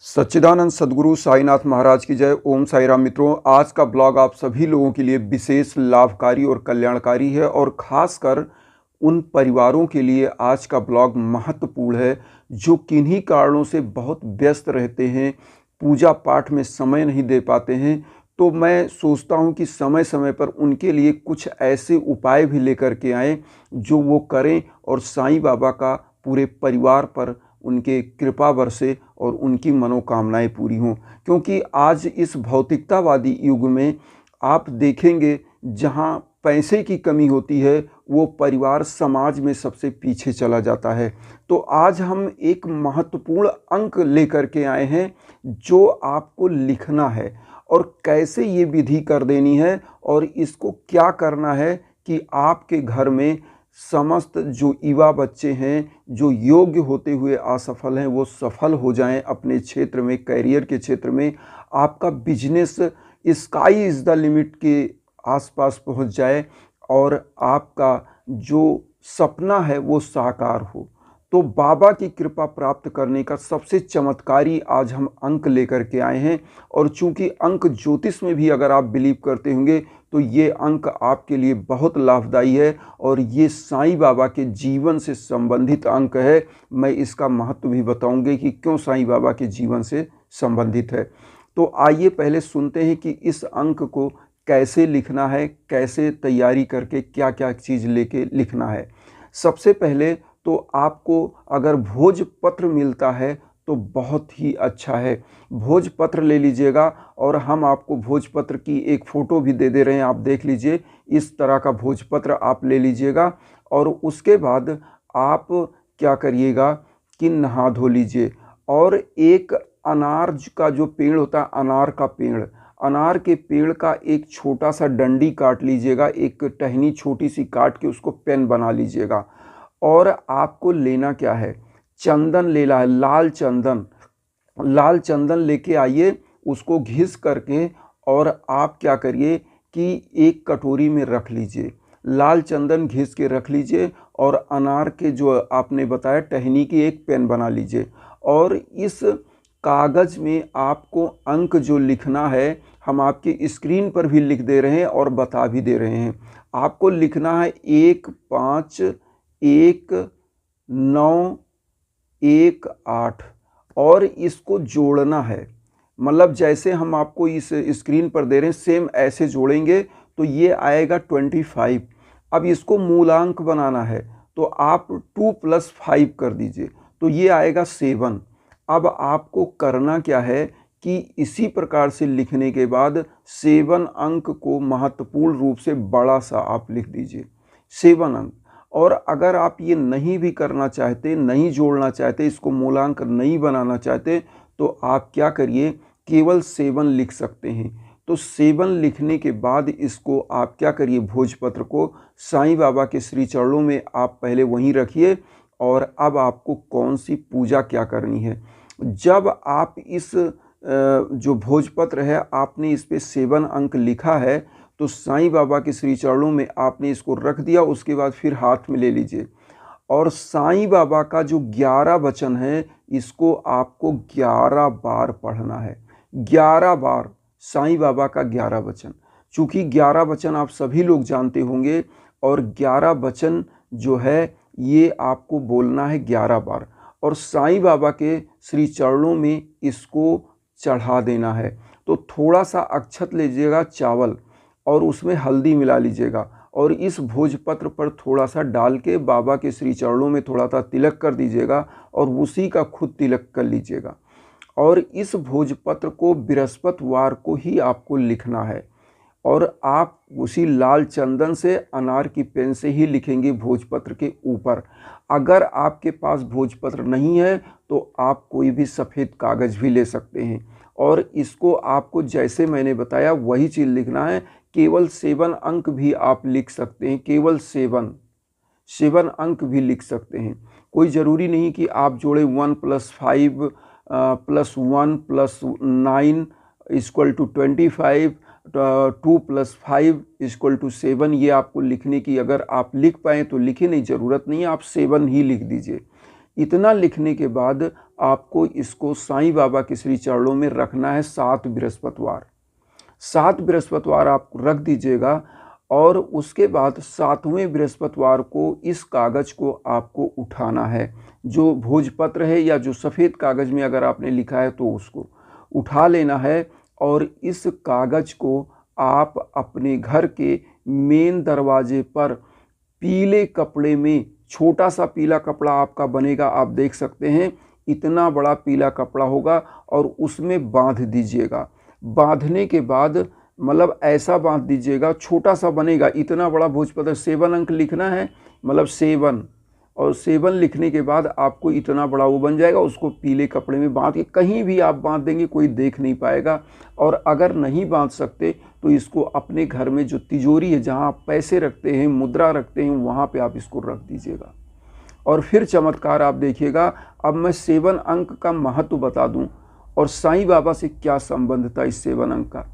सच्चिदानंद सद्गुरु साईनाथ महाराज की जय। ओम साई राम। मित्रों, आज का ब्लॉग आप सभी लोगों के लिए विशेष लाभकारी और कल्याणकारी है और ख़ासकर उन परिवारों के लिए आज का ब्लॉग महत्वपूर्ण है जो किन्हीं कारणों से बहुत व्यस्त रहते हैं, पूजा पाठ में समय नहीं दे पाते हैं। तो मैं सोचता हूं कि समय समय पर उनके लिए कुछ ऐसे उपाय भी लेकर के आएँ जो वो करें और साईं बाबा का पूरे परिवार पर उनके कृपा बरसे और उनकी मनोकामनाएं पूरी हों। क्योंकि आज इस भौतिकतावादी युग में आप देखेंगे जहां पैसे की कमी होती है वो परिवार समाज में सबसे पीछे चला जाता है। तो आज हम एक महत्वपूर्ण अंक लेकर के आए हैं जो आपको लिखना है और कैसे ये विधि कर देनी है और इसको क्या करना है कि आपके घर में समस्त जो युवा बच्चे हैं जो योग्य होते हुए असफल हैं वो सफल हो जाएं अपने क्षेत्र में, करियर के क्षेत्र में। आपका business sky is the limit के आसपास पहुंच जाए और आपका जो सपना है वो साकार हो। तो बाबा की कृपा प्राप्त करने का सबसे चमत्कारी आज हम अंक लेकर के आए हैं। और चूंकि अंक ज्योतिष में भी अगर आप बिलीव करते होंगे तो ये अंक आपके लिए बहुत लाभदायी है और ये साईं बाबा के जीवन से संबंधित अंक है। मैं इसका महत्व भी बताऊंगा कि क्यों साईं बाबा के जीवन से संबंधित है। तो आइए पहले सुनते हैं कि इस अंक को कैसे लिखना है, कैसे तैयारी करके क्या क्या चीज़ लेके लिखना है। सबसे पहले तो आपको अगर भोजपत्र मिलता है तो बहुत ही अच्छा है। भोजपत्र ले लीजिएगा और हम आपको भोजपत्र की एक फ़ोटो भी दे रहे हैं, आप देख लीजिए। इस तरह का भोजपत्र आप ले लीजिएगा और उसके बाद आप क्या करिएगा कि नहा धो लीजिए और एक अनार का जो पेड़ होता है, अनार का पेड़, अनार के पेड़ का एक छोटा सा डंडी काट लीजिएगा, एक टहनी छोटी सी काट के उसको पेन बना लीजिएगा। और आपको लेना क्या है, चंदन लेना है, लाल चंदन। लाल चंदन लेके आइए, उसको घिस करके और आप क्या करिए कि एक कटोरी में रख लीजिए। लाल चंदन घिस के रख लीजिए और अनार के जो आपने बताया टहनी की एक पेन बना लीजिए। और इस कागज़ में आपको अंक जो लिखना है हम आपकी स्क्रीन पर भी लिख दे रहे हैं और बता भी दे रहे हैं। आपको लिखना है 1 5 1 9 1 8 और इसको जोड़ना है। मतलब जैसे हम आपको इस स्क्रीन पर दे रहे हैं सेम ऐसे जोड़ेंगे तो ये आएगा 25। अब इसको मूलांक बनाना है तो आप 2 + 5 कर दीजिए तो ये आएगा 7। अब आपको करना क्या है कि इसी प्रकार से लिखने के बाद 7 अंक को महत्वपूर्ण रूप से बड़ा सा आप लिख दीजिए, 7 अंक। और अगर आप ये नहीं भी करना चाहते, नहीं जोड़ना चाहते, इसको मूलांक नहीं बनाना चाहते तो आप क्या करिए, केवल 7 लिख सकते हैं। तो 7 लिखने के बाद इसको आप क्या करिए, भोजपत्र को साईं बाबा के श्री चरणों में आप पहले वहीं रखिए। और अब आपको कौन सी पूजा क्या करनी है, जब आप इस जो भोजपत्र है आपने इस पे 7 अंक लिखा है तो साईं बाबा के श्री चरणों में आपने इसको रख दिया। उसके बाद फिर हाथ में ले लीजिए और साईं बाबा का जो 11 वचन है इसको आपको 11 बार पढ़ना है। 11 बार साईं बाबा का 11 वचन। चूँकि 11 वचन आप सभी लोग जानते होंगे और 11 वचन जो है ये आपको बोलना है 11 बार और साईं बाबा के श्री चरणों में इसको चढ़ा देना है। तो थोड़ा सा अक्षत लीजिएगा, चावल, और उसमें हल्दी मिला लीजिएगा और इस भोजपत्र पर थोड़ा सा डाल के बाबा के श्री चरणों में थोड़ा सा तिलक कर दीजिएगा और उसी का खुद तिलक कर लीजिएगा। और इस भोजपत्र को बृहस्पतिवार को ही आपको लिखना है और आप उसी लाल चंदन से अनार की पेन से ही लिखेंगे भोजपत्र के ऊपर। अगर आपके पास भोजपत्र नहीं है तो आप कोई भी सफ़ेद कागज़ भी ले सकते हैं और इसको आपको जैसे मैंने बताया वही चीज़ लिखना है। केवल 7 अंक भी आप लिख सकते हैं, केवल 7 अंक भी लिख सकते हैं। कोई ज़रूरी नहीं कि आप जोड़े 1 + 5 + 1 + 9 = 25, 2 + 5 = 7। ये आपको लिखने की अगर आप लिख पाएँ तो लिखें, नहीं ज़रूरत नहीं है, आप 7 ही लिख दीजिए। इतना लिखने के बाद आपको इसको साईं बाबा के श्री चरणों में रखना है 7 बृहस्पतिवार। 7 बृहस्पतिवार आप रख दीजिएगा और उसके बाद 7वें बृहस्पतिवार को इस कागज़ को आपको उठाना है। जो भोजपत्र है या जो सफ़ेद कागज़ में अगर आपने लिखा है तो उसको उठा लेना है और इस कागज़ को आप अपने घर के मेन दरवाजे पर पीले कपड़े में, छोटा सा पीला कपड़ा आपका बनेगा, आप देख सकते हैं इतना बड़ा पीला कपड़ा होगा और उसमें बांध दीजिएगा। बांधने के बाद मतलब ऐसा बांध दीजिएगा, छोटा सा बनेगा, इतना बड़ा भोजपत्र 7 अंक लिखना है, मतलब 7 और 7 लिखने के बाद आपको इतना बड़ा वो बन जाएगा। उसको पीले कपड़े में बांध के कहीं भी आप बांध देंगे कोई देख नहीं पाएगा। और अगर नहीं बांध सकते तो इसको अपने घर में जो तिजोरी है, जहाँ आप पैसे रखते हैं, मुद्रा रखते हैं, वहाँ पे आप इसको रख दीजिएगा। और फिर चमत्कार आप देखिएगा। अब मैं 7 अंक का महत्व बता दूं और साईं बाबा से क्या संबंध था इस 7 अंक का।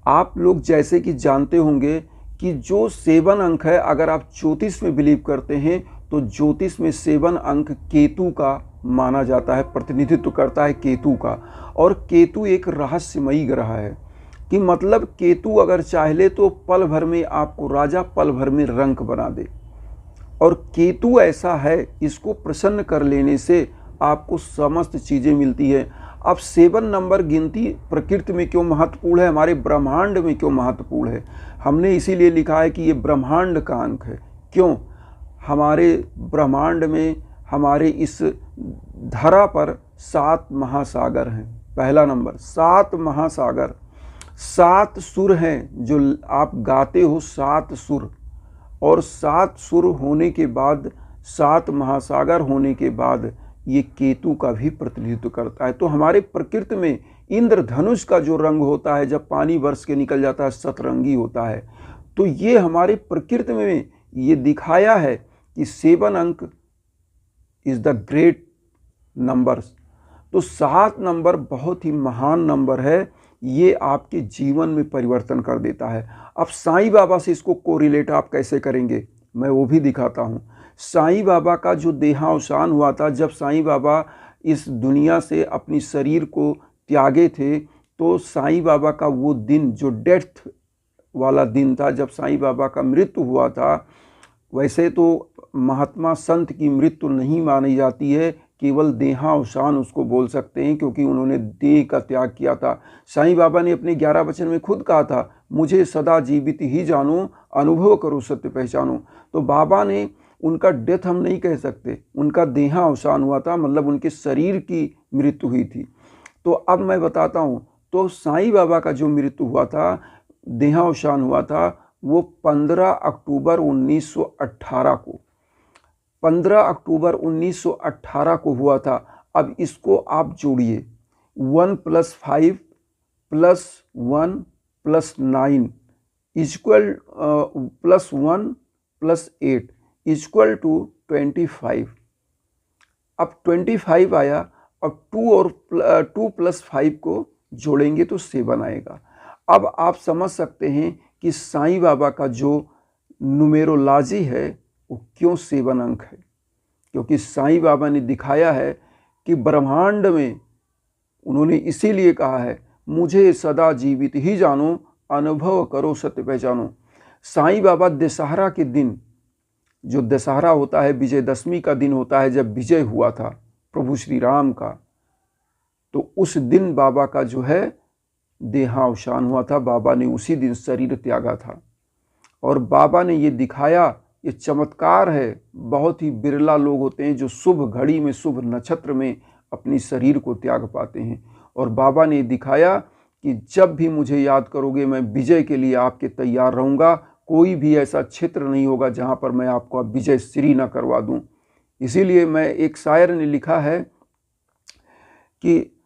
आप लोग जैसे कि जानते होंगे कि जो 7 अंक है, अगर आप ज्योतिष में बिलीव करते हैं तो ज्योतिष में 7 अंक केतु का माना जाता है, प्रतिनिधित्व करता है केतु का। और केतु एक रहस्यमयी ग्रह है कि मतलब केतु अगर चाहे तो पल भर में आपको राजा, पल भर में रंक बना दे। और केतु ऐसा है, इसको प्रसन्न कर लेने से आपको समस्त चीज़ें मिलती है। अब 7 नंबर गिनती प्रकृति में क्यों महत्वपूर्ण है, हमारे ब्रह्मांड में क्यों महत्वपूर्ण है, हमने इसीलिए लिखा है कि ये ब्रह्मांड का अंक है। क्यों? हमारे ब्रह्मांड में, हमारे इस धरा पर 7 महासागर हैं। पहला नंबर 7 महासागर, 7 सुर हैं जो आप गाते हो, 7 सुर। और 7 सुर होने के बाद, 7 महासागर होने के बाद ये केतु का भी प्रतिनिधित्व करता है। तो हमारे प्रकृति में इंद्रधनुष का जो रंग होता है, जब पानी बरस के निकल जाता है, सतरंगी होता है। तो ये हमारे प्रकृति में ये दिखाया है कि 7 अंक इज़ द ग्रेट नंबर्स। तो 7 नंबर बहुत ही महान नंबर है, ये आपके जीवन में परिवर्तन कर देता है। अब साईं बाबा से इसको कोरिलेट आप कैसे करेंगे, मैं वो भी दिखाता हूँ। साईं बाबा का जो देहावसान हुआ था, जब साईं बाबा इस दुनिया से अपनी शरीर को त्यागे थे, तो साईं बाबा का वो दिन जो डेथ वाला दिन था, जब साईं बाबा का मृत्यु हुआ था। वैसे तो महात्मा संत की मृत्यु नहीं मानी जाती है, केवल देहावसान उसको बोल सकते हैं, क्योंकि उन्होंने देह का त्याग किया था। साईं बाबा ने अपने 11 वचन में खुद कहा था, मुझे सदा जीवित ही जानो, अनुभव करो सत्य पहचानो। तो बाबा ने, उनका डेथ हम नहीं कह सकते, उनका देहावसान हुआ था, मतलब उनके शरीर की मृत्यु हुई थी। तो अब मैं बताता हूँ, तो साईं बाबा का जो मृत्यु हुआ था, देहावसान हुआ था, वो 15 अक्टूबर 1918 को, 15 अक्टूबर 1918 को हुआ था। अब इसको आप जोड़िए, 1 + 5 + 1 + 9 इक्वल +1 + 8 इक्वल टू 25। अब 25 आया, अब 2 + 5 को जोड़ेंगे तो 7 आएगा। अब आप समझ सकते हैं कि साईं बाबा का जो न्यूमेरोलॉजी है वो क्यों 7 अंक है। क्योंकि साईं बाबा ने दिखाया है कि ब्रह्मांड में, उन्होंने इसीलिए कहा है, मुझे सदा जीवित ही जानो, अनुभव करो सत्य पहचानो। साईं बाबा दशहरा के दिन, जो दशहरा होता है, विजयदशमी का दिन होता है, जब विजय हुआ था प्रभु श्री राम का, तो उस दिन बाबा का जो है देहावसान हुआ था। बाबा ने उसी दिन शरीर त्यागा था। और बाबा ने ये दिखाया, ये चमत्कार है। बहुत ही बिरला लोग होते हैं जो शुभ घड़ी में, शुभ नक्षत्र में अपनी शरीर को त्याग पाते हैं। और बाबा ने दिखाया कि जब भी मुझे याद करोगे, मैं विजय के लिए आपके तैयार रहूँगा। कोई भी ऐसा क्षेत्र नहीं होगा जहाँ पर मैं आपको अब विजय श्री ना करवा दूँ। इसीलिए मैं, एक शायर ने लिखा है कि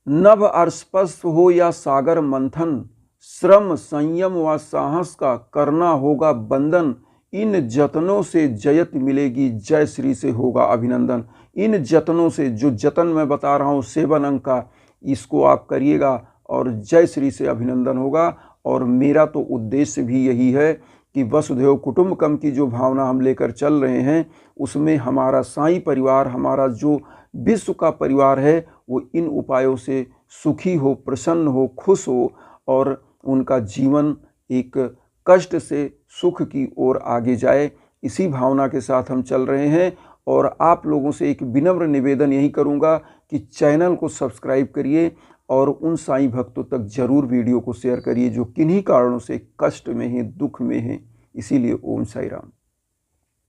नभ अर्शस्पर्श हो या सागर मंथन, श्रम संयम व साहस का करना होगा बंधन। इन जतनों से जयत मिलेगी, जय श्री से होगा अभिनंदन। इन जतनों से, जो जतन मैं बता रहा हूँ 7 अंक का, इसको आप करिएगा और जय श्री से अभिनंदन होगा। और मेरा तो उद्देश्य भी यही है कि वसुधैव कुटुंबकम की जो भावना हम लेकर चल रहे हैं, उसमें हमारा साईं परिवार, हमारा जो विश्व का परिवार है, वो इन उपायों से सुखी हो, प्रसन्न हो, खुश हो और उनका जीवन एक कष्ट से सुख की ओर आगे जाए। इसी भावना के साथ हम चल रहे हैं और आप लोगों से एक विनम्र निवेदन यही करूंगा कि चैनल को सब्सक्राइब करिए और उन साईं भक्तों तक जरूर वीडियो को शेयर करिए जो किन्हीं कारणों से कष्ट में हैं, दुख में हैं। इसीलिए ओम साई राम।